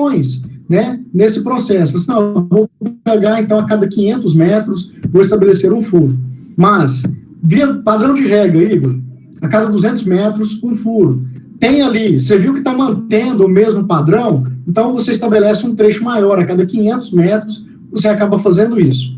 limitações, né, nesse processo. Você, não, eu vou pegar, então, a cada 500 metros, vou estabelecer um furo. Mas, via padrão de regra, Igor, a cada 200 metros, um furo. Tem ali, você viu que está mantendo o mesmo padrão, então você estabelece um trecho maior, a cada 500 metros, você acaba fazendo isso.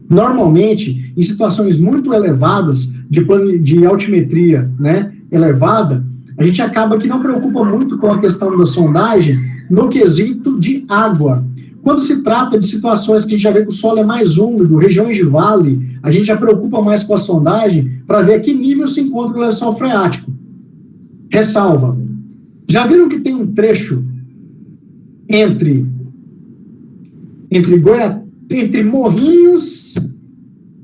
Normalmente, em situações muito elevadas, de altimetria, né, elevada, a gente acaba que não preocupa muito com a questão da sondagem no quesito de água. Quando se trata de situações que a gente já vê que o solo é mais úmido, regiões de vale, a gente já preocupa mais com a sondagem para ver a que nível se encontra o lençol freático. Ressalva. Já viram que tem um trecho entre Morrinhos...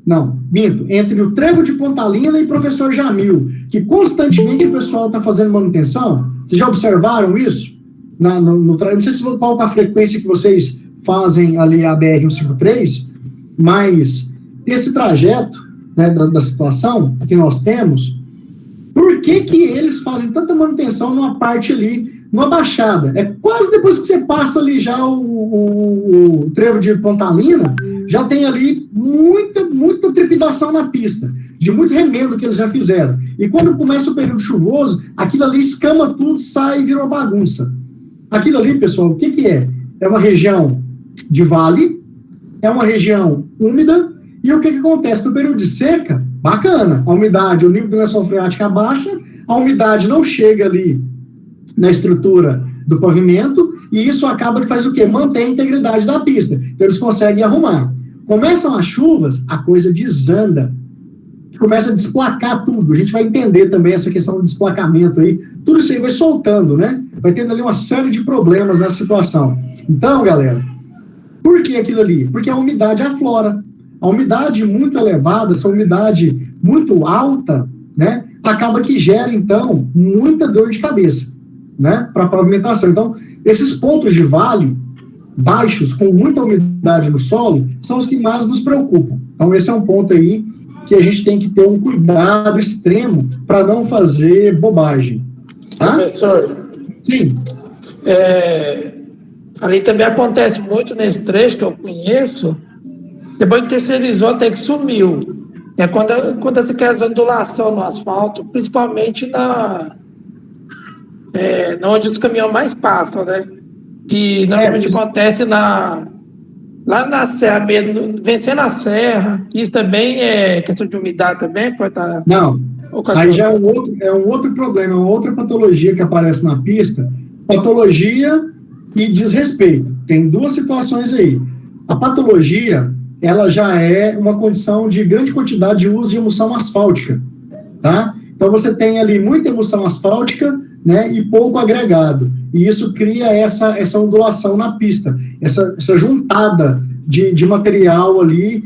Não, minto. Entre o Trevo de Pontalina e Professor Jamil, que constantemente o pessoal está fazendo manutenção. Vocês já observaram isso? Não sei qual é a frequência que vocês fazem ali a BR-153, mas esse trajeto, né, da situação que nós temos, por que eles fazem tanta manutenção numa parte ali, numa baixada? É quase depois que você passa ali já o Trevo de Pontalina, já tem ali muita trepidação na pista, de muito remendo que eles já fizeram. E quando começa o período chuvoso, aquilo ali escama tudo, sai e vira uma bagunça. Aquilo ali, pessoal, o que é? É uma região de vale, é uma região úmida, e o que acontece? No período de seca, bacana, a umidade, o nível do lençol freático abaixa, a umidade não chega ali na estrutura do pavimento, e isso acaba que faz o quê? Mantém a integridade da pista. Então, eles conseguem arrumar. Começam as chuvas, a coisa desanda, começa a desplacar tudo. A gente vai entender também essa questão do desplacamento aí. Tudo isso aí vai soltando, né? Vai tendo ali uma série de problemas nessa situação. Então, galera, por que aquilo ali? Porque a umidade aflora. A umidade muito elevada, essa umidade muito alta, né? Acaba que gera, então, muita dor de cabeça, né? Para a pavimentação. Então, esses pontos de vale baixos, com muita umidade no solo, são os que mais nos preocupam. Então, esse é um ponto aí que a gente tem que ter um cuidado extremo para não fazer bobagem. Tá? Professor, sim. Ali também acontece muito nesse trecho que eu conheço, depois que terceirizou até que sumiu. Quando você quer essa ondulação no asfalto, principalmente onde os caminhões mais passam, né? Que normalmente acontece lá na serra mesmo, vencendo a serra. Isso também é questão de umidade também? Pode estar... Não, aí já é um outro problema, é uma outra patologia que aparece na pista, patologia e desrespeito. Tem duas situações aí. A patologia, ela já é uma condição de grande quantidade de uso de emulsão asfáltica, tá? Então, você tem ali muita emulsão asfáltica, né, e pouco agregado. E isso cria essa ondulação na pista, essa juntada de material ali,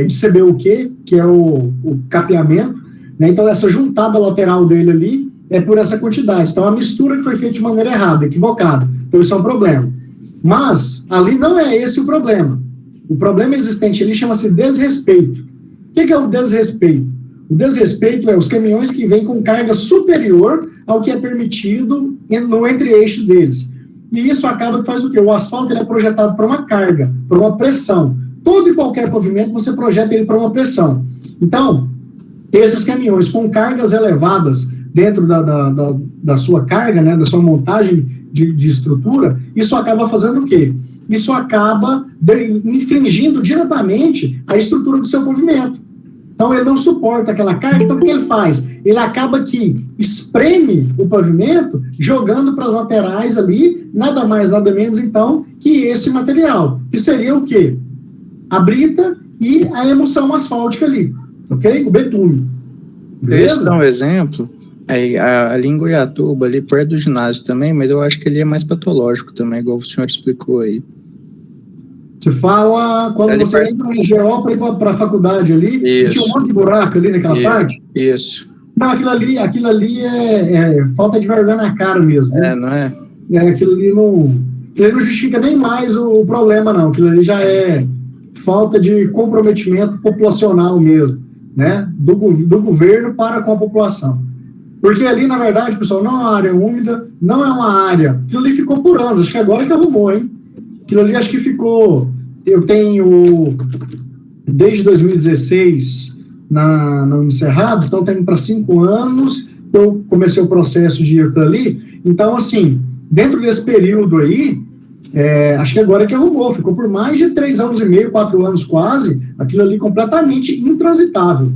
de CBUQ, que é o capeamento, né? Então, essa juntada lateral dele ali é por essa quantidade. Então, a mistura que foi feita de maneira errada, equivocada. Então, isso é um problema. Mas, ali não é esse o problema. O problema existente ali chama-se desrespeito. O que é o desrespeito? O desrespeito é os caminhões que vêm com carga superior ao que é permitido no entre-eixo deles. E isso acaba que faz o quê? O asfalto ele é projetado para uma carga, para uma pressão. Todo e qualquer pavimento você projeta ele para uma pressão. Então, esses caminhões com cargas elevadas dentro da sua carga, né, da sua montagem de estrutura, isso acaba fazendo o quê? Isso acaba infringindo diretamente a estrutura do seu pavimento. Então, ele não suporta aquela carga, então o que ele faz? Ele acaba que espreme o pavimento, jogando para as laterais ali, nada mais, nada menos, então, que esse material, que seria o quê? A brita e a emulsão asfáltica ali, ok? O betume. Esse é um exemplo, ali em Goiatuba, ali perto do ginásio também, mas eu acho que ele é mais patológico também, igual o senhor explicou aí. Você fala, quando você entra em GO para a faculdade ali, tinha um monte de buraco ali naquela parte? Isso. Não, aquilo ali é falta de vergonha na cara mesmo. Não é? Aquilo ali não justifica nem mais o problema, não. Aquilo ali já é falta de comprometimento populacional mesmo, né? Do governo para com a população. Porque ali, na verdade, pessoal, não é uma área úmida, não é uma área... Aquilo ali ficou por anos, acho que agora que arrumou, hein? Aquilo ali acho que ficou... Eu tenho, desde 2016, na Unicerrado, então tem para 5 anos, eu comecei o processo de ir para ali. Então, assim, dentro desse período aí, acho que agora que arrumou, ficou por mais de 3 anos e meio, 4 anos quase, aquilo ali completamente intransitável,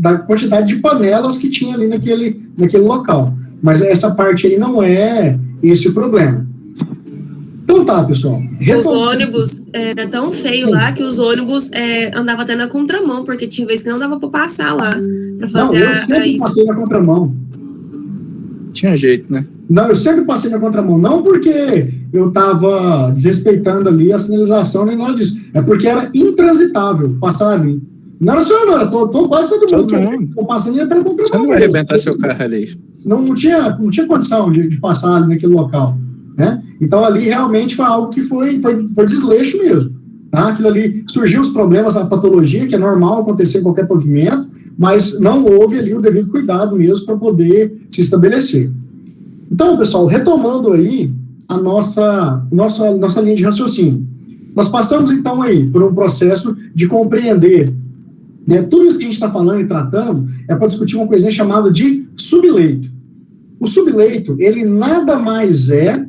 da quantidade de panelas que tinha ali naquele local. Mas essa parte aí não é esse o problema. Então tá, pessoal. Os ônibus, era tão feio lá que os ônibus andavam até na contramão, porque tinha vezes que não dava para passar lá, para fazer eu sempre passei na contramão. Tinha jeito, né? Não, eu sempre passei na contramão, não porque eu estava desrespeitando ali a sinalização, nem nada disso, é porque era intransitável passar ali. Não era só eu, não, era quase todo mundo. Eu passando ali pela contramão. Você não vai arrebentar seu carro ali. Não tinha condição de passar ali naquele local, né? Então ali realmente foi algo que foi desleixo mesmo, tá? Aquilo ali, surgiu os problemas, a patologia, que é normal acontecer em qualquer pavimento, mas não houve ali o devido cuidado mesmo para poder se estabelecer. Então, pessoal, retomando aí a nossa linha de raciocínio. Nós passamos, então, aí por um processo de compreender, né, tudo isso que a gente está falando e tratando é para discutir uma coisinha chamada de subleito. O subleito, ele nada mais é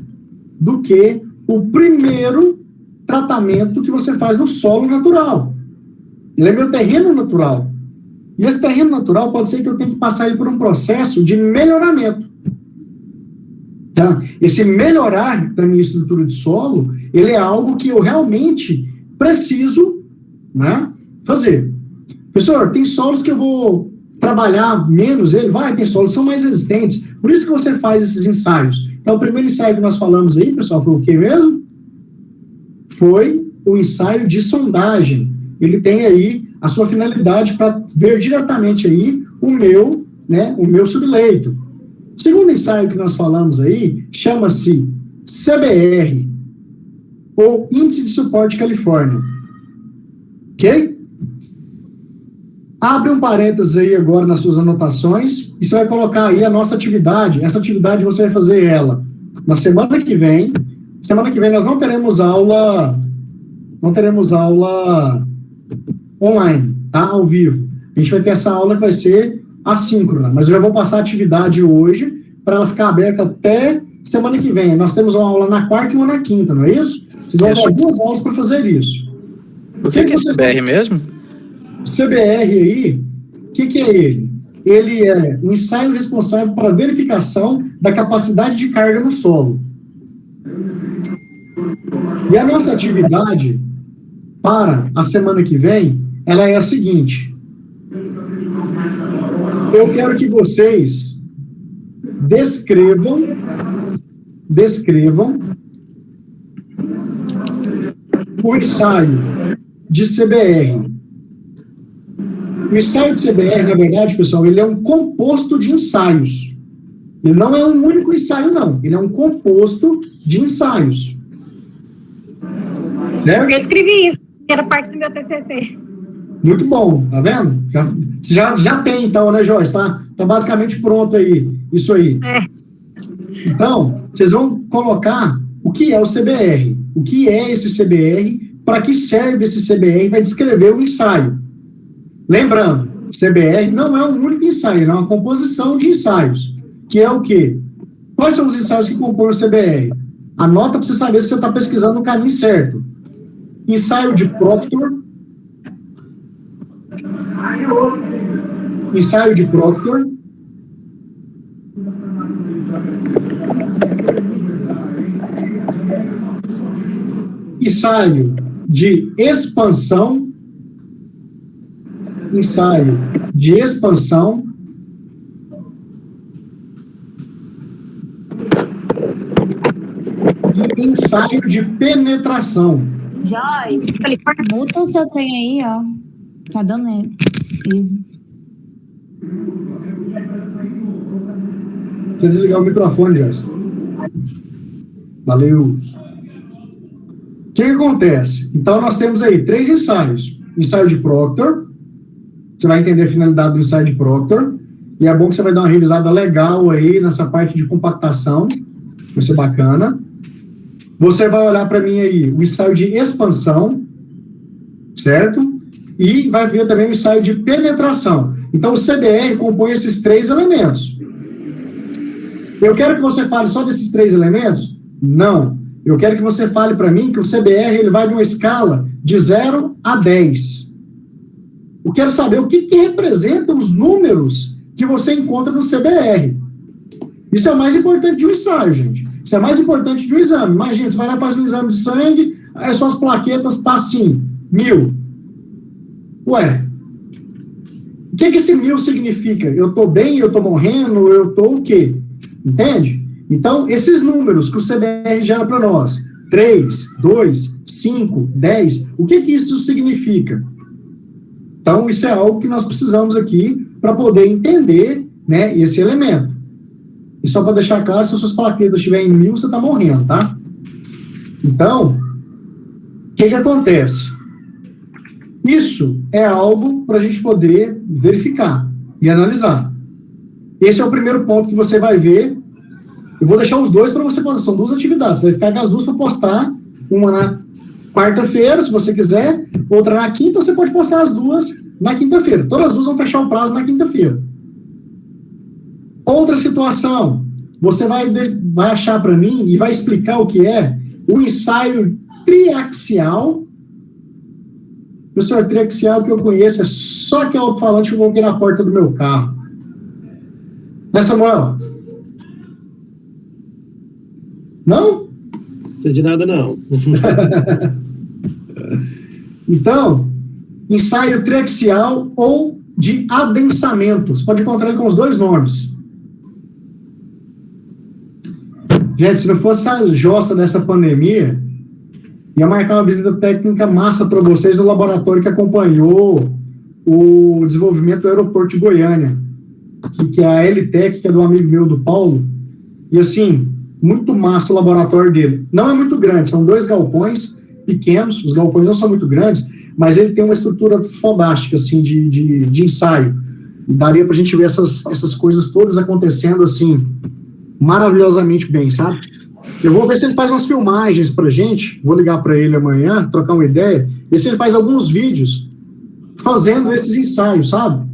do que o primeiro tratamento que você faz no solo natural. Ele é meu terreno natural. E esse terreno natural pode ser que eu tenha que passar aí por um processo de melhoramento. Tá? Esse melhorar da minha estrutura de solo, ele é algo que eu realmente preciso, né, fazer. Professor, tem solos que eu vou trabalhar menos ele? Tem solos que são mais resistentes. Por isso que você faz esses ensaios. Então, o primeiro ensaio que nós falamos aí, pessoal, foi o que mesmo? Foi o ensaio de sondagem. Ele tem aí a sua finalidade para ver diretamente aí o meu subleito. O segundo ensaio que nós falamos aí chama-se CBR, ou Índice de Suporte Califórnia. Ok? Abre um parênteses aí agora nas suas anotações e você vai colocar aí a nossa atividade. Essa atividade você vai fazer ela na semana que vem. Semana que vem nós não teremos aula online, tá? Ao vivo. A gente vai ter essa aula que vai ser assíncrona, mas eu já vou passar a atividade hoje para ela ficar aberta até semana que vem. Nós temos uma aula na quarta e uma na quinta, não é isso? Vocês vão dar 2 aulas para fazer isso. O que é CBR mesmo? CBR aí, o que é ele? Ele é um ensaio responsável para a verificação da capacidade de carga no solo. E a nossa atividade para a semana que vem, ela é a seguinte. Eu quero que vocês descrevam o ensaio de CBR. O ensaio de CBR, na verdade, pessoal, ele é um composto de ensaios. Ele não é um único ensaio, não. Ele é um composto de ensaios. Certo? Eu escrevi isso, era parte do meu TCC. Muito bom, tá vendo? Já tem, então, né, Joyce? Tá basicamente pronto aí, isso aí. Então, vocês vão colocar o que é o CBR. O que é esse CBR, para que serve esse CBR, vai descrever o ensaio. Lembrando, CBR não é um único ensaio, é uma composição de ensaios, que é o quê? Quais são os ensaios que compõem o CBR? Anota para você saber se você está pesquisando no caminho certo. Ensaio de Proctor. Ensaio de Proctor. Ensaio de expansão. Ensaio de expansão. E ensaio de penetração. Joyce, muta o seu trem aí, ó. Tá dando erro. Você desligar o microfone, Joyce. Valeu. O que acontece? Então, nós temos aí 3 ensaios. Ensaio de Proctor. Você vai entender a finalidade do ensaio de Proctor. e é bom que você vai dar uma revisada legal aí nessa parte de compactação, vai ser bacana. Você vai olhar para mim aí o ensaio de expansão, certo? E vai ver também o ensaio de penetração. Então, o CBR compõe esses 3 elementos. Eu quero que você fale só desses 3 elementos? Não. Eu quero que você fale para mim que o CBR ele vai de uma escala de 0 a 10. Eu quero saber o que representam os números que você encontra no CBR. Isso é o mais importante de um ensaio, gente. Isso é mais importante de um exame. Imagina, você vai lá e faz um exame de sangue, aí suas plaquetas estão assim, 1000. Ué, o que esse 1000 significa? Eu estou bem, eu estou morrendo, eu estou o quê? Entende? Então, esses números que o CBR gera para nós, 3, 2, 5, 10, o que isso significa? Então, isso é algo que nós precisamos aqui para poder entender, né, esse elemento. E só para deixar claro, se as suas plaquetas estiverem em 1000, você está morrendo, tá? Então, o que acontece? Isso é algo para a gente poder verificar e analisar. Esse é o primeiro ponto que você vai ver. Eu vou deixar os dois para você postar. São 2 atividades. Você vai ficar com as 2 para postar. Uma na quarta-feira, se você quiser. Outra na quinta. Você pode postar as 2 na quinta-feira. Todas as 2 vão fechar o prazo na quinta-feira. Outra situação. Você vai achar para mim e vai explicar o que é o ensaio triaxial. Professor, triaxial que eu conheço é só aquele alto-falante que eu coloquei na porta do meu carro. Né, Samuel? Não? Sei de nada, não. Então, ensaio triaxial ou de adensamento. Você pode encontrar ele com os 2 nomes. Gente, se não fosse a jossa dessa pandemia, ia marcar uma visita técnica massa para vocês no laboratório que acompanhou o desenvolvimento do aeroporto de Goiânia, que é a LTEC, que é do amigo meu, do Paulo. E assim, muito massa o laboratório dele. Não é muito grande, são 2 galpões pequenos, os galpões não são muito grandes, mas ele tem uma estrutura fodástica, assim, de ensaio. E daria para a gente ver essas coisas todas acontecendo, assim, maravilhosamente bem, sabe? Eu vou ver se ele faz umas filmagens pra gente, vou ligar para ele amanhã, trocar uma ideia, e se ele faz alguns vídeos fazendo esses ensaios, sabe?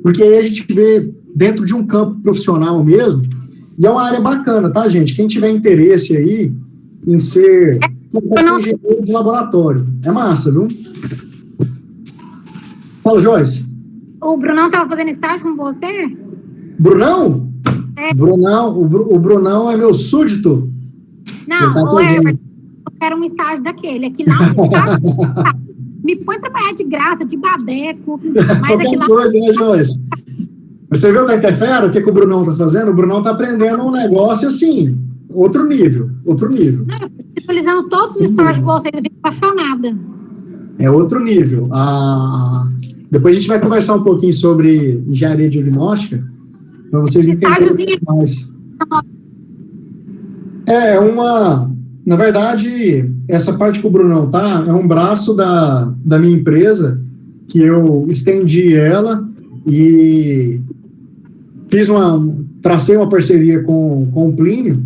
Porque aí a gente vê dentro de um campo profissional mesmo, e é uma área bacana, tá, gente? Quem tiver interesse aí em ser engenheiro de laboratório, é massa, viu? Fala, Joyce. O Brunão estava fazendo estágio com você? Brunão? É. Brunão, o Brunão é meu súdito. Não, o Everton, eu quero um estágio daquele. Aqui lá, um estágio, me põe trabalhar de graça, de badeco. Mas qualquer lá... coisa, né, Joyce? Você viu o que é fera? O que o Brunão tá fazendo? O Brunão tá aprendendo um negócio assim, outro nível. Não, eu estou utilizando todos os stories de vocês, eu fico apaixonada. É outro nível. Depois a gente vai conversar um pouquinho sobre engenharia diagnóstica, para vocês entenderem mais. Na verdade, essa parte que o Brunão tá, é um braço da minha empresa, que eu estendi ela e tracei uma parceria com o Plínio,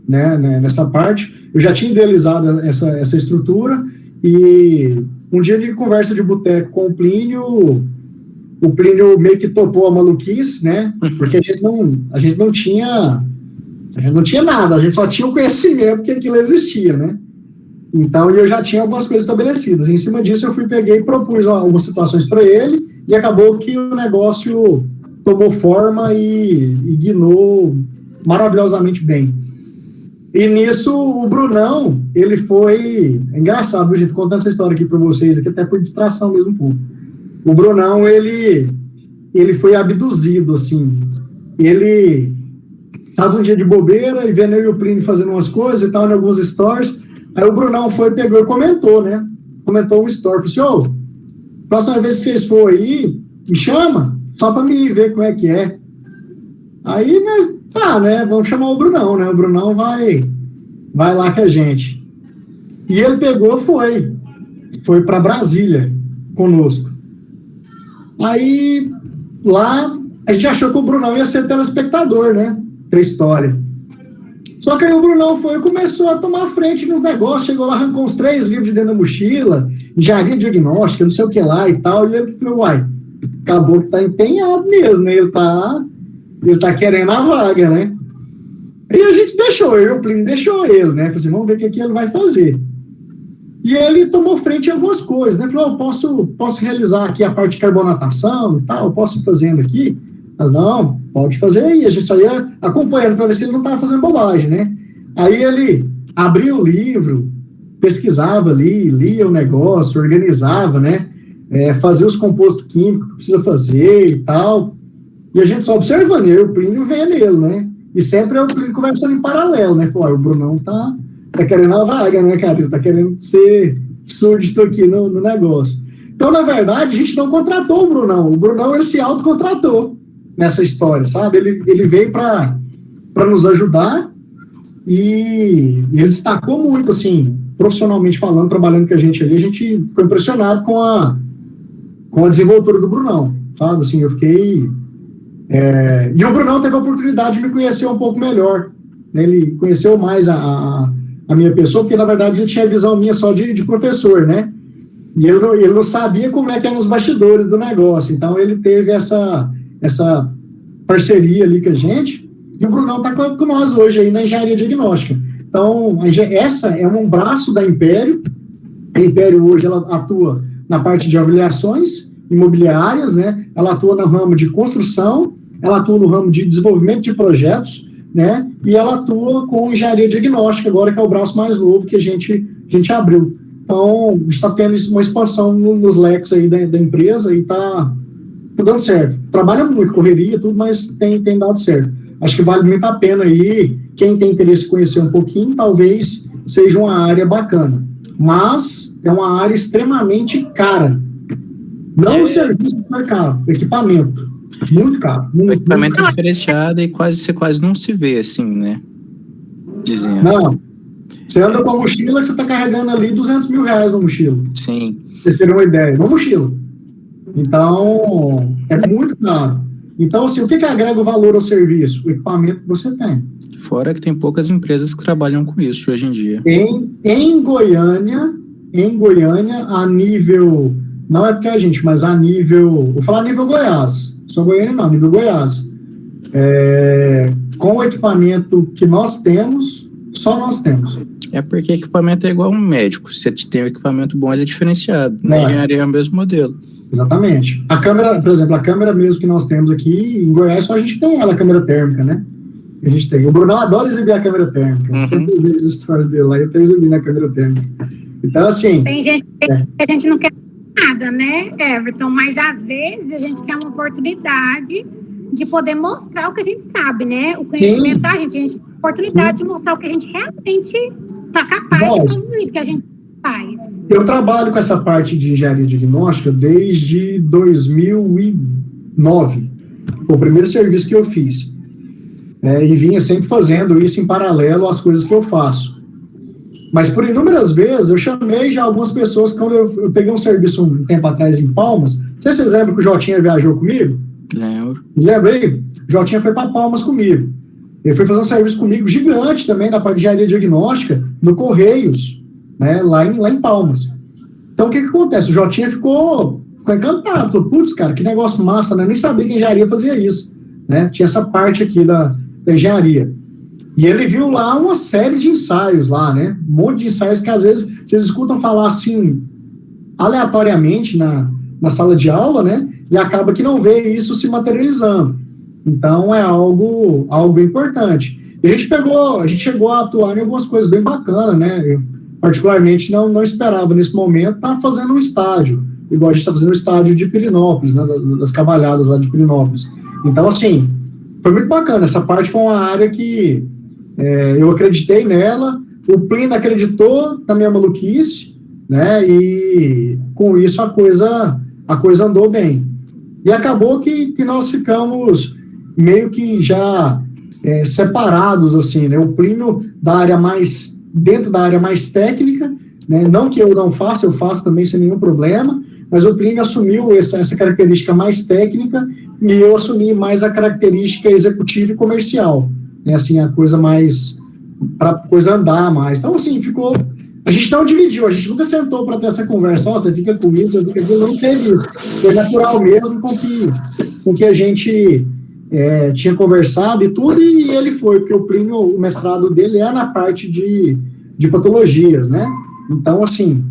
né, nessa parte. Eu já tinha idealizado essa estrutura e um dia de conversa de boteco com o Plínio meio que topou a maluquice, né, porque a gente não tinha nada, a gente só tinha o conhecimento que aquilo existia, né. Então, eu já tinha algumas coisas estabelecidas. Em cima disso, eu peguei e propus algumas situações para ele, e acabou que o negócio tomou forma e guinou maravilhosamente bem. E nisso, o Brunão, ele foi... É engraçado, gente, contando essa história aqui para vocês, aqui até por distração mesmo um pouco. O Brunão, ele foi abduzido, assim. Ele estava um dia de bobeira, e vendo eu e o Plínio fazendo umas coisas e tal, em alguns stories. Aí o Brunão pegou e comentou, né? Comentou um story. Falou assim, próxima vez que vocês for aí, me chama, só para me ver como é que é. Aí, né, né? Vamos chamar o Brunão, né? O Brunão vai lá com a gente. E ele pegou, foi para Brasília conosco. Aí, lá, a gente achou que o Brunão ia ser telespectador, né, da história. Só que aí o Brunão foi e começou a tomar frente nos negócios, chegou lá, arrancou uns 3 livros de dentro da mochila, engenharia diagnóstica, não sei o que lá e tal, e ele falou, uai, acabou que tá empenhado mesmo, né, ele tá querendo a vaga, né. E a gente deixou, o Plínio deixou ele, né, falei assim, vamos ver o que ele vai fazer. E ele tomou frente em algumas coisas, né? Falou, posso realizar aqui a parte de carbonatação e tal, posso ir fazendo aqui? Mas não, pode fazer aí. A gente só ia acompanhando para ver se ele não estava fazendo bobagem, né? Aí ele abria o livro, pesquisava ali, lia o negócio, organizava, né? Fazia os compostos químicos que precisa fazer e tal. E a gente só observando, eu e o Plínio vendo ele, né? E sempre o Plínio conversando em paralelo, né? Falou, o Brunão tá querendo a vaga, né, cara? Ele tá querendo ser súdito aqui no negócio. Então, na verdade, a gente não contratou o Brunão. O Brunão, ele se autocontratou nessa história, sabe? Ele veio para nos ajudar e ele destacou muito, assim, profissionalmente falando, trabalhando com a gente ali, a gente ficou impressionado com a desenvoltura do Brunão, sabe? Assim, eu fiquei... E o Brunão teve a oportunidade de me conhecer um pouco melhor. Ele conheceu mais a minha pessoa, porque, na verdade, ele tinha a visão minha só de professor, né? E ele não sabia como é que eram os bastidores do negócio. Então, ele teve essa parceria ali com a gente. E o Brunão está com nós hoje aí na engenharia diagnóstica. Então, essa é um braço da Império. A Império hoje ela atua na parte de avaliações imobiliárias, né? Ela atua no ramo de construção, ela atua no ramo de desenvolvimento de projetos, né? E ela atua com engenharia diagnóstica agora, que é o braço mais novo que a gente abriu. Então, a gente está tendo uma expansão nos leques aí da empresa e está dando certo. Trabalha muito, correria, tudo, mas tem dado certo. Acho que vale muito a pena aí, quem tem interesse em conhecer um pouquinho, talvez seja uma área bacana. Mas é uma área extremamente cara. Não o serviço é caro, o equipamento. Muito caro. O equipamento é diferenciado e você quase não se vê assim, né? Dizendo. Não. Você anda com a mochila que você está carregando ali R$200 mil na mochila. Sim. Pra vocês terem uma ideia. Uma mochila. Então, é muito caro. Então, assim, o que agrega o valor ao serviço? O equipamento que você tem. Fora que tem poucas empresas que trabalham com isso hoje em dia. Em Goiânia, a nível... Não é porque a gente, mas a nível... Vou falar nível Goiás. Só Goiânia não, nível Goiás. Com o equipamento que nós temos, só nós temos. É porque equipamento é igual um médico. Se você tem um equipamento bom, ele é diferenciado. Na engenharia é o mesmo modelo. Exatamente. A câmera, por exemplo, a câmera mesmo que nós temos aqui em Goiás, só a gente tem ela, a câmera térmica, né? A gente tem. O Brunão adora exibir a câmera térmica. Uhum. Sempre vejo as histórias dele lá, ele tá exibindo a câmera térmica. Então, assim... Tem gente que a gente não quer nada, né, Everton? Mas, às vezes, a gente quer uma oportunidade de poder mostrar o que a gente sabe, né? O conhecimento da gente. A gente tem a oportunidade de mostrar o que a gente realmente está capaz de produzir, que a gente faz. Eu trabalho com essa parte de engenharia diagnóstica desde 2009. Foi o primeiro serviço que eu fiz. E vinha sempre fazendo isso em paralelo às coisas que eu faço. Mas por inúmeras vezes eu chamei já algumas pessoas, quando eu peguei um serviço um tempo atrás em Palmas. Não sei se vocês lembram que o Jotinha viajou comigo? Lembro. Lembrei? O Jotinha foi para Palmas comigo. Ele foi fazer um serviço comigo gigante também, na parte de engenharia diagnóstica, no Correios, né, lá em Palmas. Então, o que acontece? O Jotinha ficou encantado. Falou, putz, cara, que negócio massa, né? Eu nem sabia que a engenharia fazia isso, né? Tinha essa parte aqui da engenharia. E ele viu lá uma série de ensaios lá, né? Um monte de ensaios que, às vezes, vocês escutam falar, assim, aleatoriamente na sala de aula, né? E acaba que não vê isso se materializando. Então, é algo importante. E a gente chegou a atuar em algumas coisas bem bacanas, né? Eu, particularmente, não esperava, nesse momento, estar fazendo um estádio, igual a gente está fazendo o estádio de Pirinópolis, né? Das Cavalhadas lá de Pirinópolis. Então, assim, foi muito bacana. Essa parte foi uma área que eu acreditei nela, o Plínio acreditou na minha maluquice, né? E, com isso, a coisa andou bem. E acabou que nós ficamos meio que já separados, assim, né? O Plínio dentro da área mais técnica, né? Não que eu não faça, eu faço também sem nenhum problema, mas o Plínio assumiu essa característica mais técnica e eu assumi mais a característica executiva e comercial, né, assim, a coisa mais, para a coisa andar mais. Então, assim, ficou... A gente não dividiu, a gente nunca sentou para ter essa conversa, você fica com isso, eu fico aqui, não teve isso. Foi natural mesmo com que a gente tinha conversado e tudo, e ele foi, porque o Plínio, o mestrado dele é na parte de patologias, né? Então, assim,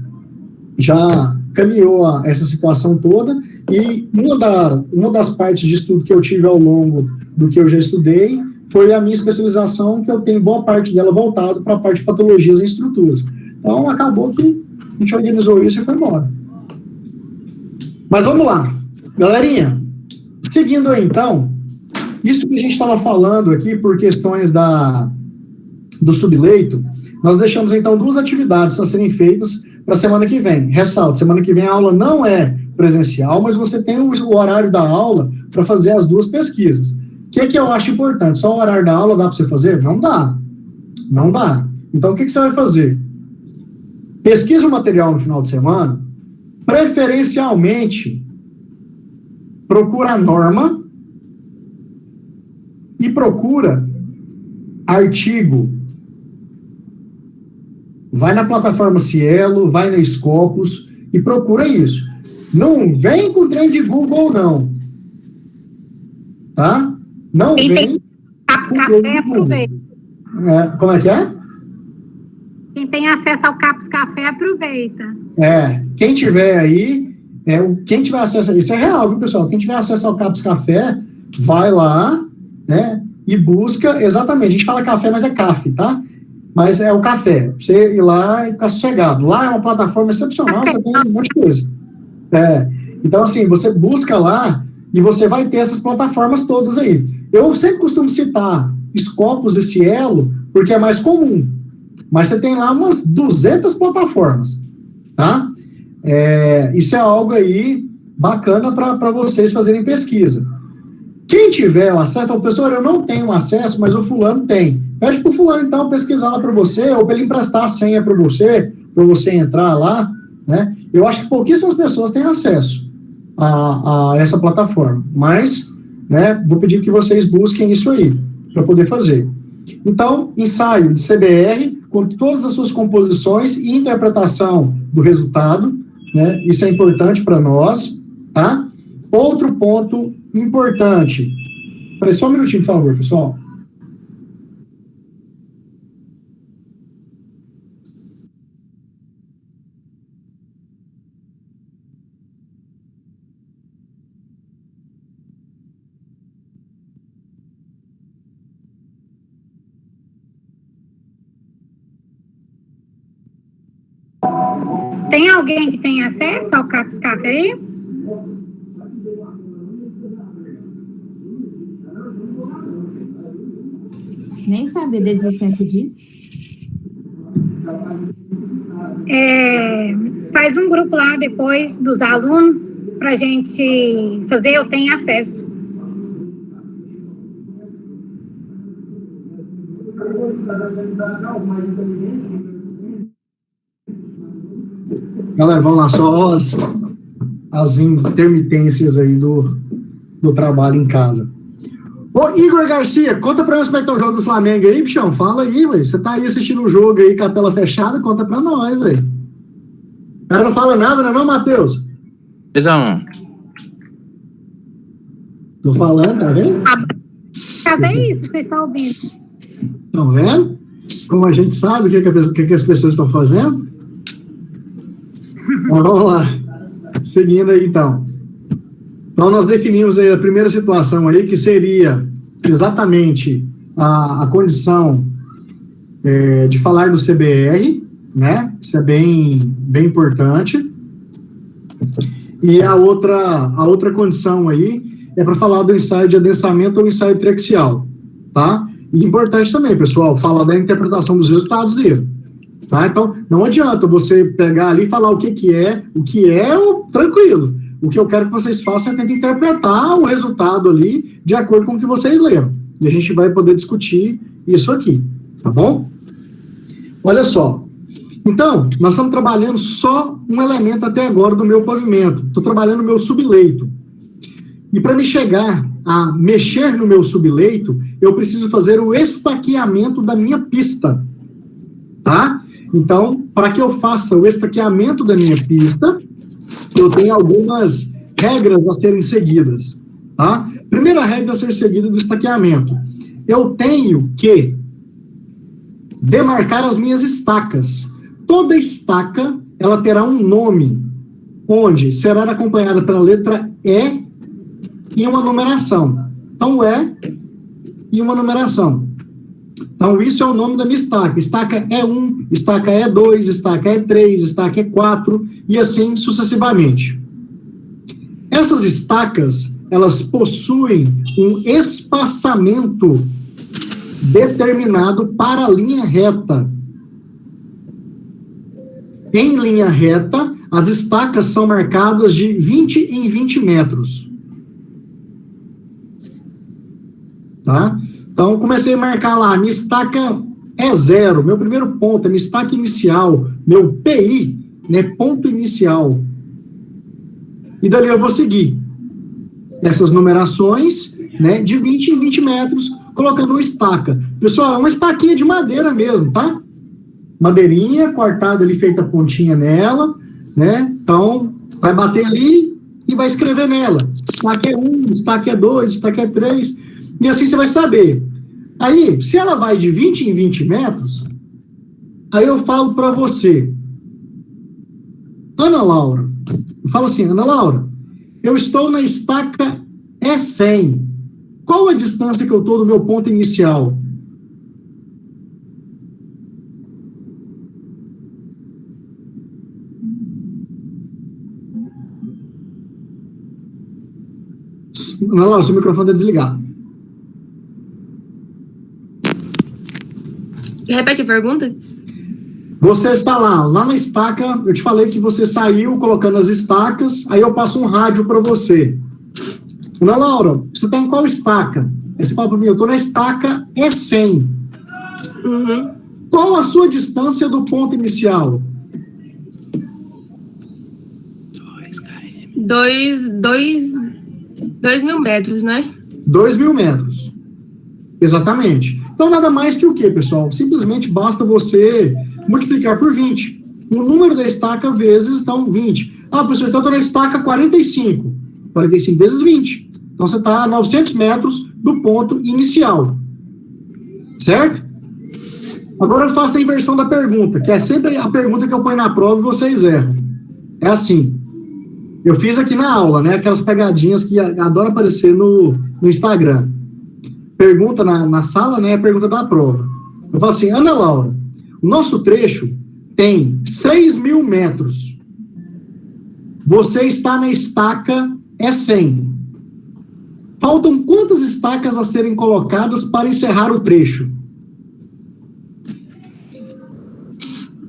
já caminhou essa situação toda, e uma das partes de estudo que eu tive ao longo do que eu já estudei foi a minha especialização, que eu tenho boa parte dela voltada para a parte de patologias em estruturas. Então, acabou que a gente organizou isso e foi embora. Mas vamos lá. Galerinha, seguindo aí, então, isso que a gente estava falando aqui por questões do subleito, nós deixamos, então, 2 atividades para serem feitas para a semana que vem. Ressalto, semana que vem a aula não é presencial, mas você tem o horário da aula para fazer as 2 pesquisas. O que eu acho importante? Só o horário da aula dá para você fazer? Não dá. Não dá. Então, o que você vai fazer? Pesquisa o material no final de semana, preferencialmente, procura a norma e procura artigo. Vai na plataforma Cielo, vai na Scopus e procura isso. Não vem com o trem de Google, não. Tá? Não Quem vem tem Caps com o Café, trem de Google. aproveita. Como é que é? Quem tem acesso ao Caps Café, aproveita. Quem tiver aí, quem tiver acesso a isso é real, viu, pessoal? Quem tiver acesso ao Caps Café, vai lá, né, e busca, exatamente, a gente fala café, mas é CAF, tá? Mas é o café, você ir lá e ficar sossegado. Lá é uma plataforma excepcional, você tem um monte de coisa. Então, assim, você busca lá e você vai ter essas plataformas todas aí. Eu sempre costumo citar Scopus e Cielo, porque é mais comum. Mas você tem lá umas 200 plataformas, tá? Isso é algo aí bacana para vocês fazerem pesquisa. Quem tiver o acesso, fala, professor, eu não tenho acesso, mas o fulano tem. Pede para o fulano, então, pesquisar lá para você, ou para ele emprestar a senha para você entrar lá, né? Eu acho que pouquíssimas pessoas têm acesso a essa plataforma, mas, né, vou pedir que vocês busquem isso aí, para poder fazer. Então, ensaio de CBR, com todas as suas composições e interpretação do resultado, né? Isso é importante para nós, tá? Outro ponto importante. Espera só um minutinho, por favor, pessoal. Tem alguém que tem acesso ao Caps Café? Nem sabia da existência disso. Faz um grupo lá depois dos alunos para a gente fazer, eu tenho acesso. Galera, vamos lá, só as intermitências aí do trabalho em casa. Ô, Igor Garcia, conta pra nós como é que tá o jogo do Flamengo aí, bichão. Fala aí, velho. Você tá aí assistindo o jogo aí com a tela fechada, conta pra nós, velho. O cara não fala nada, né, não, Matheus? Exato. Tô falando, tá vendo? Fazer isso, vocês estão ouvindo. Estão vendo? Como a gente sabe o que as pessoas estão fazendo? Mas vamos lá. Seguindo aí, então. Então, nós definimos aí a primeira situação aí, que seria exatamente a condição de falar do CBR, né? Isso é bem importante. E a outra condição aí é para falar do ensaio de adensamento ou ensaio triaxial, tá? E importante também, pessoal, falar da interpretação dos resultados dele. Tá? Então, não adianta você pegar ali e falar o que é, tranquilo. O que eu quero que vocês façam é tentar interpretar o resultado ali de acordo com o que vocês leram. E a gente vai poder discutir isso aqui, tá bom? Olha só, Então, nós estamos trabalhando só um elemento até agora do meu pavimento. Estou trabalhando no meu subleito. E para me chegar a mexer no meu subleito, eu preciso fazer o estaqueamento da minha pista. Tá? Então, para que eu faça o estaqueamento da minha pista, eu tenho algumas regras a serem seguidas. Tá? Primeira regra a ser seguida do estaqueamento. Eu tenho que demarcar as minhas estacas. Toda estaca, ela terá um nome, onde será acompanhada pela letra E e uma numeração. Então, E e uma numeração. Então, isso é o nome da minha estaca. Estaca E1, estaca E2, estaca E3, estaca E4, e assim sucessivamente. Essas estacas, elas possuem um espaçamento determinado para a linha reta. Em linha reta, as estacas são marcadas de 20 em 20 metros. Tá? Então, comecei a marcar lá, minha estaca é 0, meu primeiro ponto, minha estaca inicial, meu PI, né, ponto inicial. E dali eu vou seguir essas numerações, né, de 20 em 20 metros, colocando uma estaca. Pessoal, é uma estaquinha de madeira mesmo, tá? Madeirinha, cortada ali, feita a pontinha nela, né? Então, vai bater ali e vai escrever nela. Estaca é 1, estaca é 2, estaca é 3, e assim você vai saber. Aí, se ela vai de 20 em 20 metros, aí eu falo para você, Ana Laura, eu falo assim, Ana Laura, eu estou na estaca E100. Qual a distância que eu estou do meu ponto inicial? Ana Laura, seu microfone está desligado. Repete a pergunta? Você está lá na estaca, eu te falei que você saiu colocando as estacas, aí eu passo um rádio para você. Ana Laura, você está em qual estaca? Aí você fala para mim, eu estou na estaca E100. Uhum. Qual a sua distância do ponto inicial? 2.000 metros, né? 2.000 metros. Exatamente. Então, nada mais que o quê, pessoal? Simplesmente basta você multiplicar por 20. O número da estaca vezes, então, 20. Ah, professor, então eu estou na estaca 45. 45 vezes 20. Então, você está a 900 metros do ponto inicial. Certo? Agora eu faço a inversão da pergunta, que é sempre a pergunta que eu ponho na prova e vocês erram. É assim. Eu fiz aqui na aula, né? Aquelas pegadinhas que adoram aparecer no Instagram. Pergunta na sala, né? A pergunta da prova. Eu falo assim, Ana Laura, o nosso trecho tem 6.000 metros. Você está na estaca E100. Faltam quantas estacas a serem colocadas para encerrar o trecho?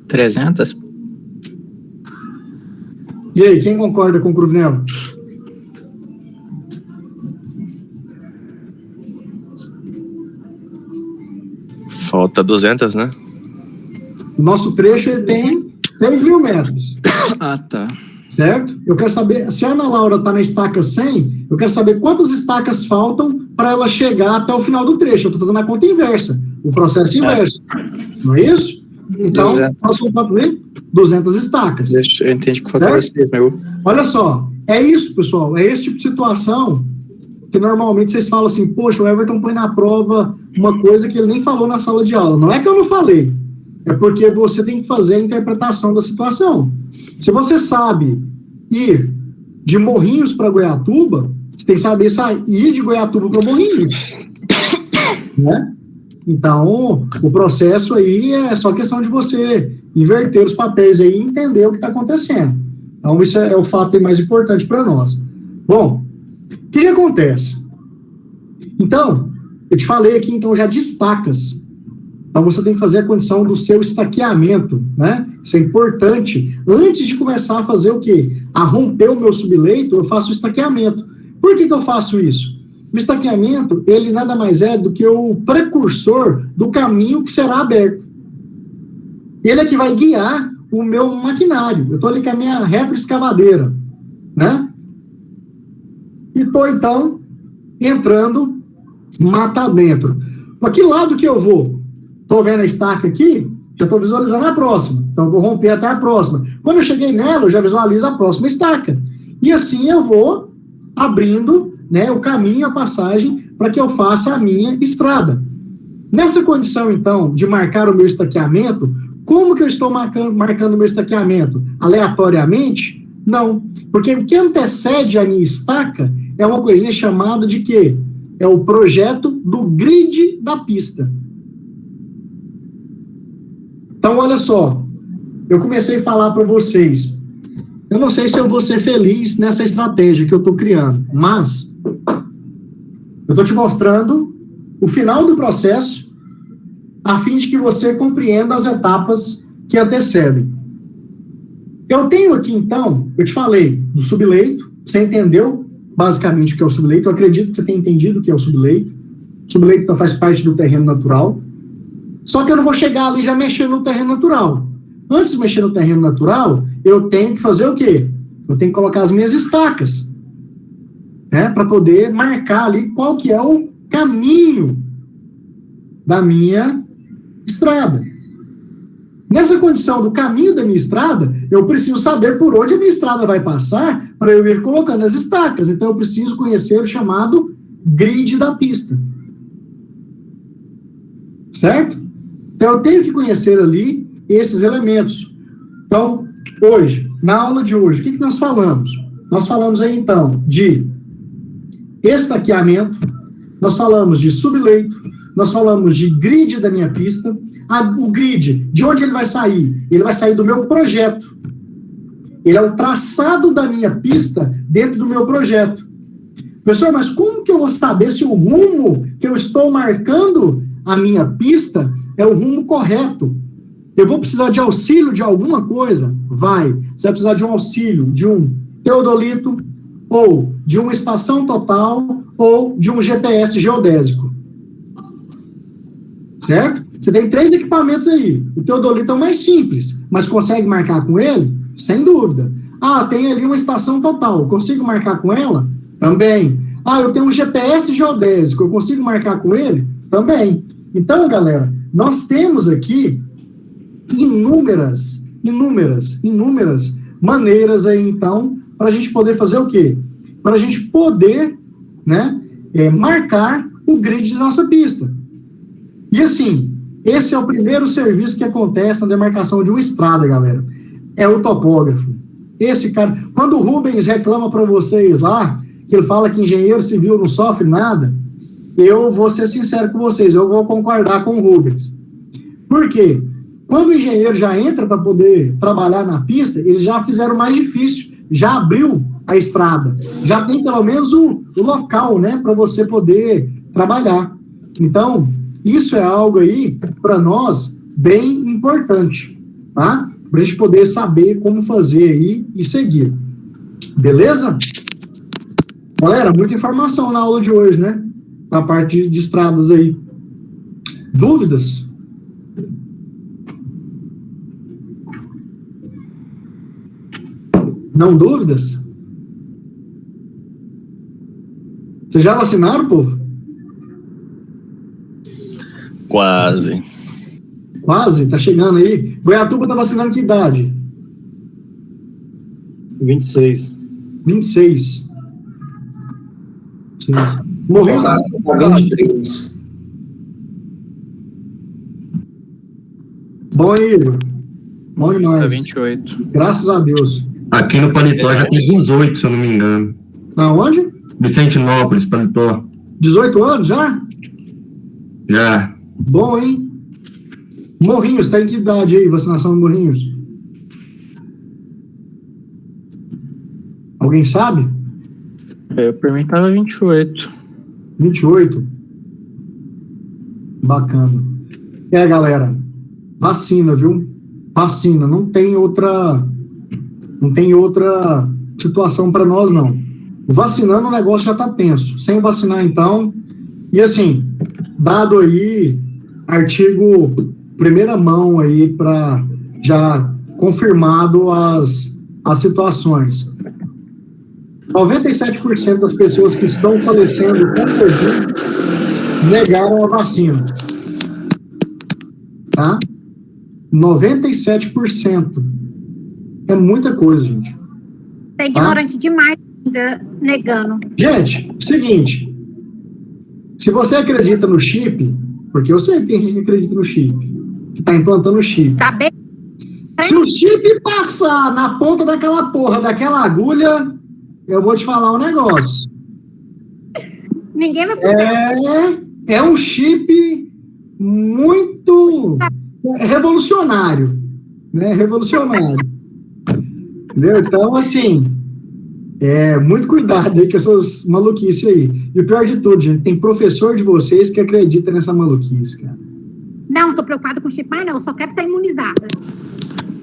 300? E aí, quem concorda com o Cruvinel? Falta 200, né? O nosso trecho ele tem 6.000 metros. Ah, tá. Certo? Eu quero saber, se a Ana Laura está na estaca 100, eu quero saber quantas estacas faltam para ela chegar até o final do trecho. Eu estou fazendo a conta inversa, o processo inverso. Não é isso? Então, faltam fazer 200 estacas. Eu entendi que faltava 6 mil. Olha só, é isso, pessoal. É esse tipo de situação que normalmente vocês falam assim, poxa, o Everton põe na prova uma coisa que ele nem falou na sala de aula. Não é que eu não falei, é porque você tem que fazer a interpretação da situação. Se você sabe ir de Morrinhos para Goiatuba, você tem que saber ir de Goiatuba para Morrinhos. Né? Então, o processo aí é só questão de você inverter os papéis aí e entender o que está acontecendo. Então, isso é o fato mais importante para nós. Bom, o que acontece? Então, eu te falei aqui, então, já de estacas. Então, você tem que fazer a condição do seu estaqueamento, né? Isso é importante. Antes de começar a fazer o quê? A romper o meu subleito, eu faço o estaqueamento. Por que eu faço isso? O estaqueamento, ele nada mais é do que o precursor do caminho que será aberto. Ele é que vai guiar o meu maquinário. Eu estou ali com a minha retroescavadeira, né? E estou, então, entrando mata dentro. Para que lado que eu vou? Estou vendo a estaca aqui, já estou visualizando a próxima. Então, eu vou romper até a próxima. Quando eu cheguei nela, eu já visualizo a próxima estaca. E assim eu vou abrindo, né, o caminho, a passagem, para que eu faça a minha estrada. Nessa condição, então, de marcar o meu estaqueamento, como que eu estou marcando o meu estaqueamento? Aleatoriamente? Não. Porque o que antecede a minha estaca é uma coisinha chamada de quê? É o projeto do grid da pista. Então, olha só. Eu comecei a falar para vocês. Eu não sei se eu vou ser feliz nessa estratégia que eu estou criando, mas eu estou te mostrando o final do processo a fim de que você compreenda as etapas que antecedem. Eu tenho aqui, então, eu te falei do subleito, você entendeu basicamente o que é o subleito, eu acredito que você tenha entendido o que é o subleito. O subleito então, faz parte do terreno natural, só que eu não vou chegar ali já mexendo no terreno natural. Antes de mexer no terreno natural, eu tenho que fazer o quê? Eu tenho que colocar as minhas estacas, né, para poder marcar ali qual que é o caminho da minha estrada. Nessa condição do caminho da minha estrada, eu preciso saber por onde a minha estrada vai passar para eu ir colocando as estacas. Então, eu preciso conhecer o chamado grid da pista. Certo? Então, eu tenho que conhecer ali esses elementos. Então, hoje, na aula de hoje, o que nós falamos? Nós falamos aí, então, de estaqueamento, nós falamos de subleito, nós falamos de grid da minha pista. O grid, de onde ele vai sair? Ele vai sair do meu projeto. Ele é o traçado da minha pista dentro do meu projeto. Professor, mas como que eu vou saber se o rumo que eu estou marcando a minha pista é o rumo correto? Eu vou precisar de auxílio de alguma coisa? Vai. Você vai precisar de um auxílio de um teodolito, ou de uma estação total, ou de um GPS geodésico. Certo? Você tem 3 equipamentos aí. O teodolito é o mais simples, mas consegue marcar com ele? Sem dúvida. Ah, tem ali uma estação total. Consigo marcar com ela? Também. Ah, eu tenho um GPS geodésico. Eu consigo marcar com ele? Também. Então, galera, nós temos aqui inúmeras maneiras aí, então, para a gente poder fazer o quê? Para a gente poder, né, marcar o grid da nossa pista. E assim, esse é o primeiro serviço que acontece na demarcação de uma estrada, galera. É o topógrafo. Esse cara, quando o Rubens reclama para vocês lá, que ele fala que engenheiro civil não sofre nada, eu vou ser sincero com vocês, eu vou concordar com o Rubens. Por quê? Quando o engenheiro já entra para poder trabalhar na pista, eles já fizeram o mais difícil, já abriu a estrada, já tem pelo menos o local, né, para você poder trabalhar. Então, isso é algo aí, para nós, bem importante, tá? Para a gente poder saber como fazer aí e seguir. Beleza? Galera, muita informação na aula de hoje, né? Na parte de estradas aí. Dúvidas? Não dúvidas? Vocês já vacinaram, povo? Quase. Quase? Tá chegando aí. Goiatuba tá vacinando que idade? 26. 26. Morreu 23. Bom, Igor. Bom demais. 28. Graças a Deus. Aqui no Paletó já tem 18, se eu não me engano. Aonde? Vicentinópolis, Paletó. 18 anos já? Já. Bom, hein? Morrinhos, tá em que idade aí, vacinação de Morrinhos? Alguém sabe? Eu perguntava 28. 28. Bacana. Galera, vacina, viu? Vacina, não tem outra situação para nós, não. Vacinando, o negócio já tá tenso. Sem vacinar, então, e assim, dado aí artigo primeira mão aí para já confirmado as situações. 97% das pessoas que estão falecendo com Covid negaram a vacina. Tá? 97%. É muita coisa, gente. É ignorante demais ainda negando. Gente, seguinte. Se você acredita no chip, porque eu sei que tem gente que acredita no chip, que tá implantando o chip. Tá bem? Se o chip passar na ponta daquela porra, daquela agulha, eu vou te falar um negócio. Ninguém vai poder. É um chip muito revolucionário, né? Revolucionário. Entendeu? Então, assim, muito cuidado aí com essas maluquices aí. E o pior de tudo, gente, tem professor de vocês que acredita nessa maluquice, cara. Não, tô preocupada com o chip, não, eu só quero estar imunizada.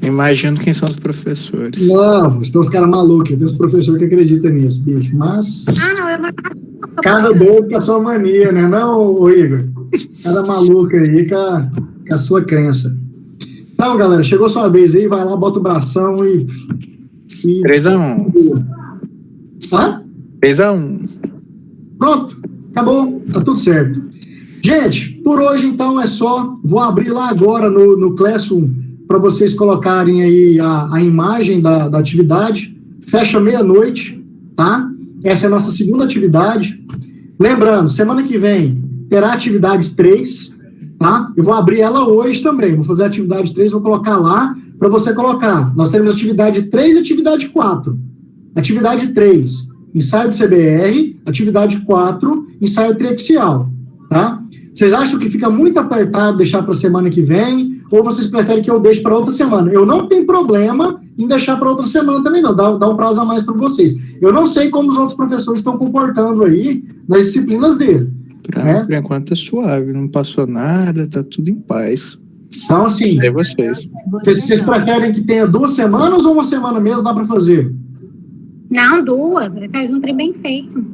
Imagino quem são os professores. Não, tem uns caras malucos, tem uns professores que acreditam nisso, bicho, mas... não, eu não... Cada doido com a sua mania, né, não, ô Igor? Cada maluco aí com a sua crença. Então, galera, chegou sua vez aí, vai lá, bota o bração e 3-1. Hã? 3-1. Pronto, acabou, tá tudo certo. Gente, por hoje, então, é só. Vou abrir lá agora no Classroom para vocês colocarem aí a imagem da atividade. Fecha meia-noite, tá? Essa é a nossa segunda atividade. Lembrando, semana que vem terá atividade 3, tá? Eu vou abrir ela hoje também. Vou fazer a atividade 3, vou colocar lá para você colocar. Nós teremos atividade 3 e atividade 4. Atividade 3, ensaio de CBR. Atividade 4, ensaio triaxial, tá? Vocês acham que fica muito apertado deixar para a semana que vem? Ou vocês preferem que eu deixe para outra semana? Eu não tenho problema em deixar para outra semana também, não. Dá um prazo a mais para vocês. Eu não sei como os outros professores estão comportando aí nas disciplinas dele. Por enquanto é suave, não passou nada, tá tudo em paz. Então, assim, vocês preferem que tenha 2 semanas ou uma semana mesmo dá para fazer? Não, 2. Ele faz um trem bem feito.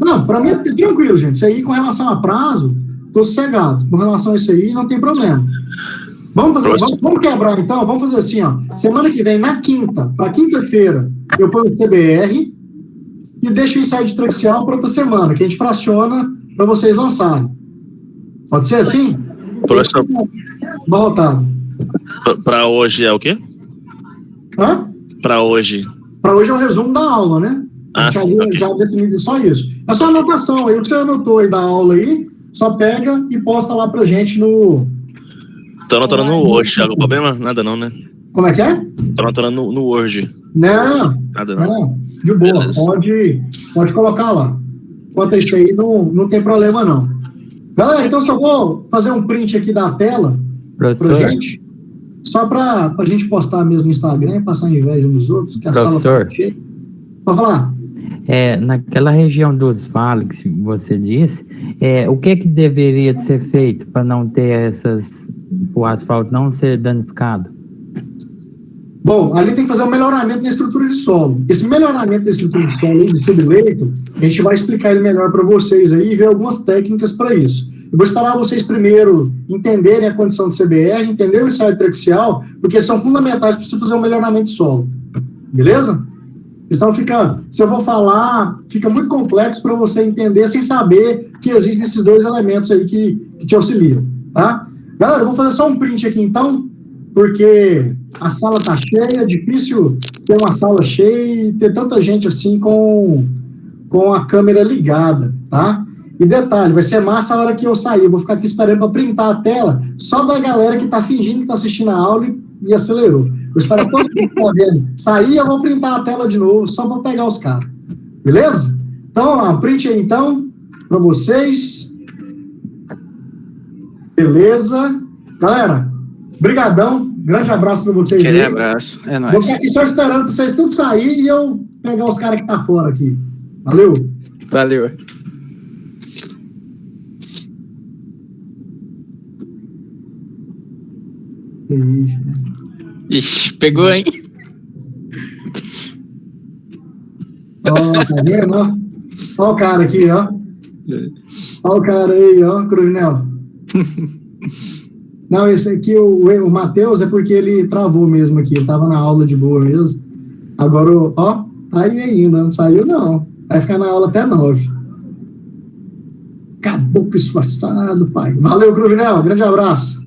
Não, para mim é tranquilo, gente. Isso aí, com relação a prazo, tô sossegado. Com relação a isso aí, não tem problema. Vamos quebrar, então. Vamos fazer assim, ó. Semana que vem, na quinta, para quinta-feira, eu ponho o CBR e deixo o ensaio de traxial para outra semana, que a gente fraciona para vocês lançarem. Pode ser assim? Professor, Voltado. para hoje é o quê? Hã? Para hoje. Para hoje é o resumo da aula, né? Sim, okay. Já definido só isso. É só anotação aí. O que você anotou aí da aula aí, só pega e posta lá pra gente no... Tô anotando no Word. Algum problema? Nada não, né? Como é que é? Tô anotando no Word. Não. Nada não. De boa. Pode colocar lá. Quanto a isso aí, não tem problema não. Galera, então só vou fazer um print aqui da tela pra gente. Só pra gente postar mesmo no Instagram e passar inveja nos outros, que a sala tá cheia. Pode falar. Naquela região dos vales que você disse, o que deveria ser feito para não ter o asfalto não ser danificado? Bom, ali tem que fazer um melhoramento na estrutura de solo. Esse melhoramento da estrutura de solo de subleito, a gente vai explicar ele melhor para vocês aí e ver algumas técnicas para isso. Eu vou esperar vocês primeiro entenderem a condição de CBR, entender o ensaio traxial, porque são fundamentais para você fazer um melhoramento de solo. Beleza? Então se eu vou falar, fica muito complexo para você entender sem saber que existem esses 2 elementos aí que te auxiliam, tá? Galera, eu vou fazer só um print aqui então, porque a sala tá cheia, é difícil ter uma sala cheia e ter tanta gente assim com a câmera ligada, tá? E detalhe, vai ser massa a hora que eu sair, eu vou ficar aqui esperando para printar a tela só da galera que tá fingindo que tá assistindo a aula e acelerou. Vou esperar todo mundo que tá vendo sair, eu vou printar a tela de novo, só para pegar os caras. Beleza? Então, vamos lá, print aí então, para vocês. Beleza? Galera, brigadão, grande abraço para vocês. Aquele abraço, é nóis. Vou ficar aqui só esperando para vocês tudo sair e eu pegar os caras que tá fora aqui. Valeu? Valeu. Ixi, pegou, hein? Ó, tá vendo, ó? Ó o cara aqui, ó. Ó o cara aí, ó, Coronel. Não, esse aqui, o Matheus, é porque ele travou mesmo aqui. Ele tava na aula de boa mesmo. Agora, ó, tá aí ainda. Não saiu, não. Vai ficar na aula até 9. Caboclo esforçado, pai. Valeu, Cruvinel. Grande abraço.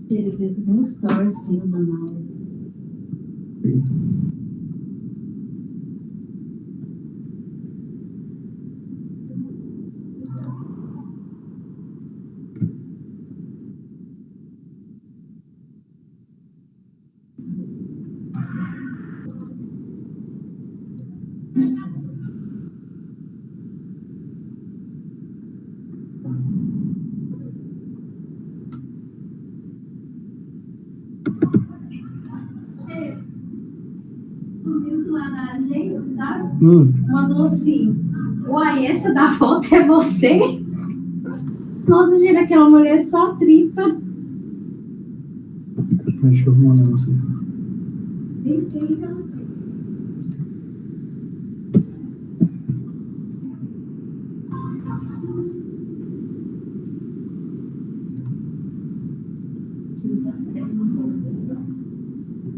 Ele veio fazer um story, sim, na aula. Lá na agência, sabe? Mandou assim: uai, essa da foto é você? Nossa, gente, aquela mulher só tripa. Deixa eu mandar você.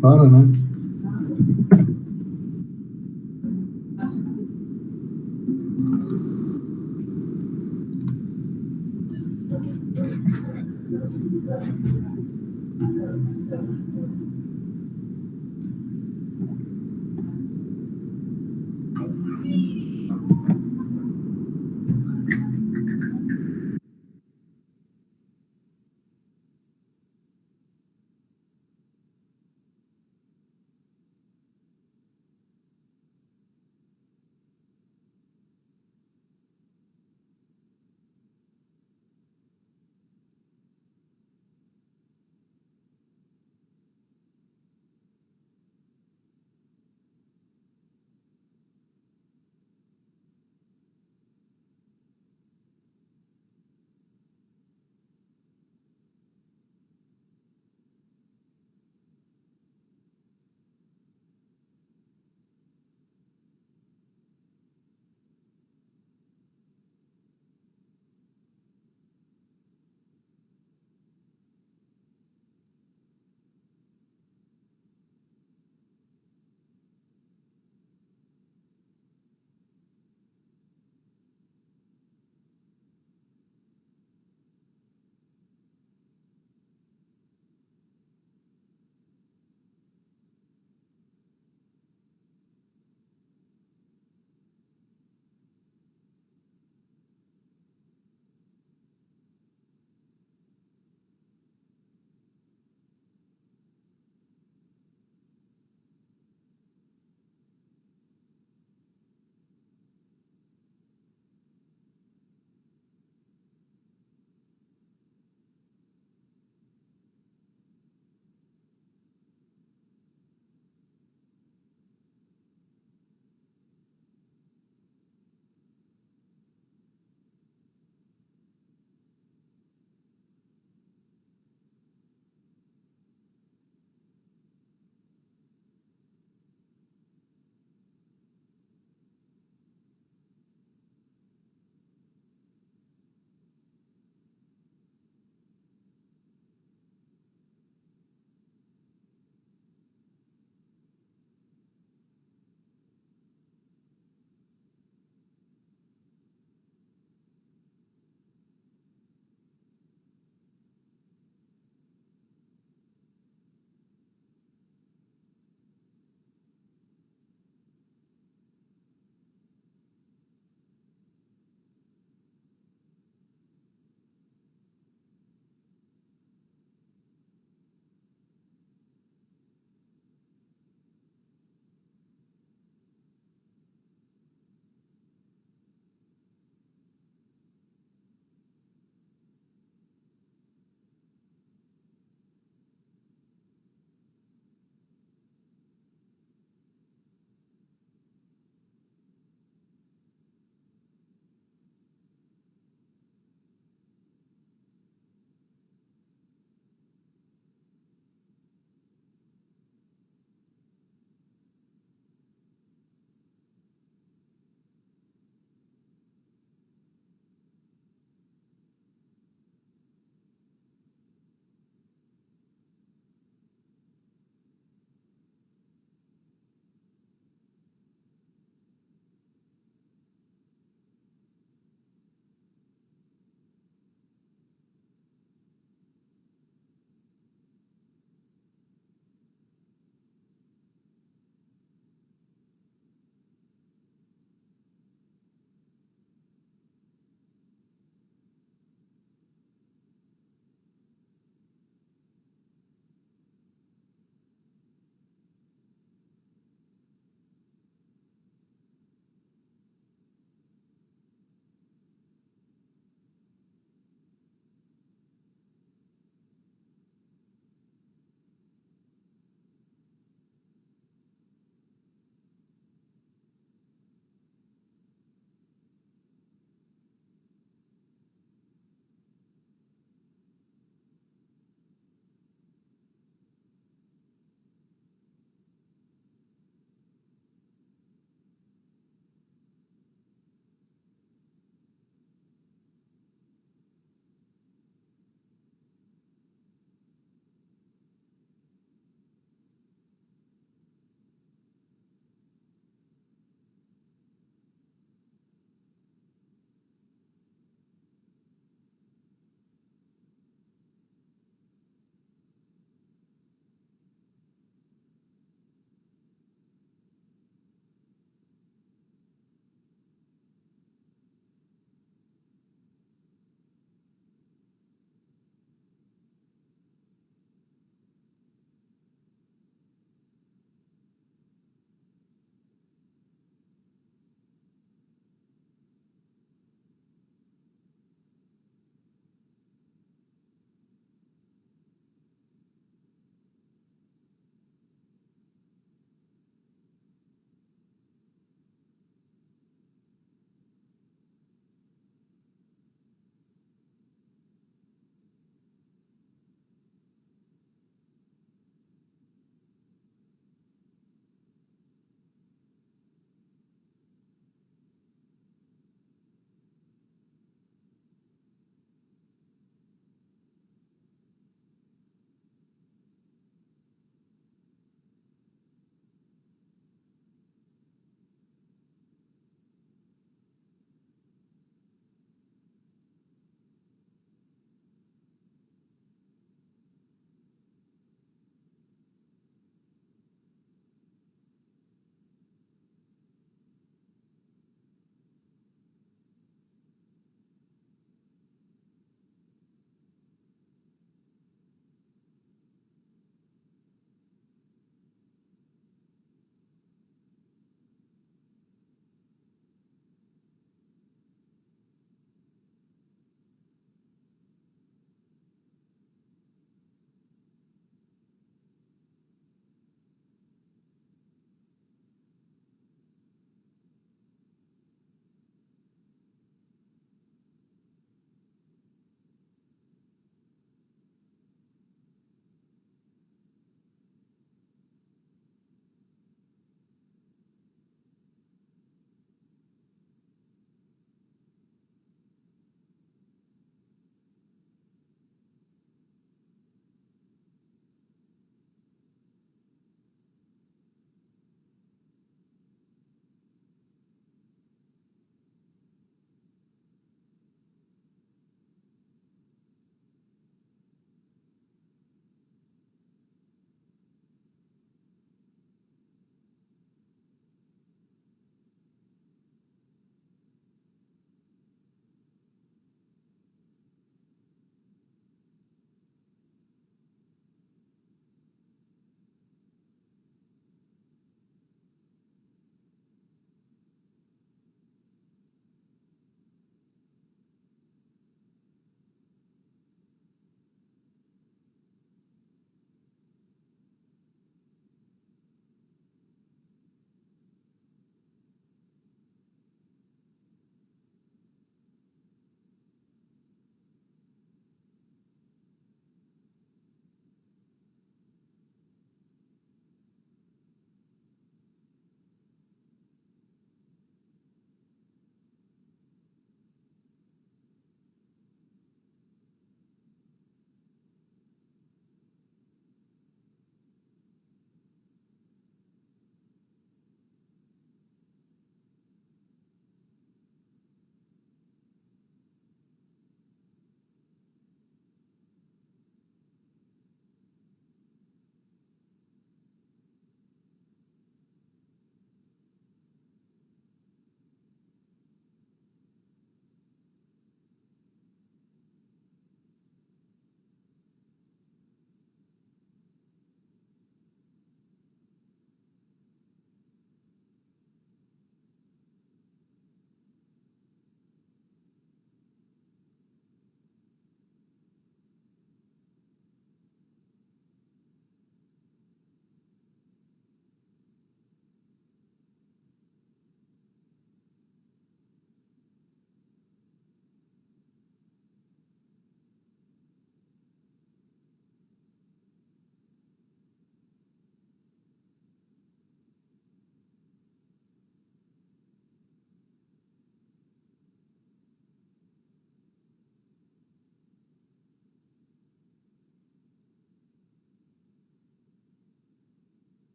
Para, né?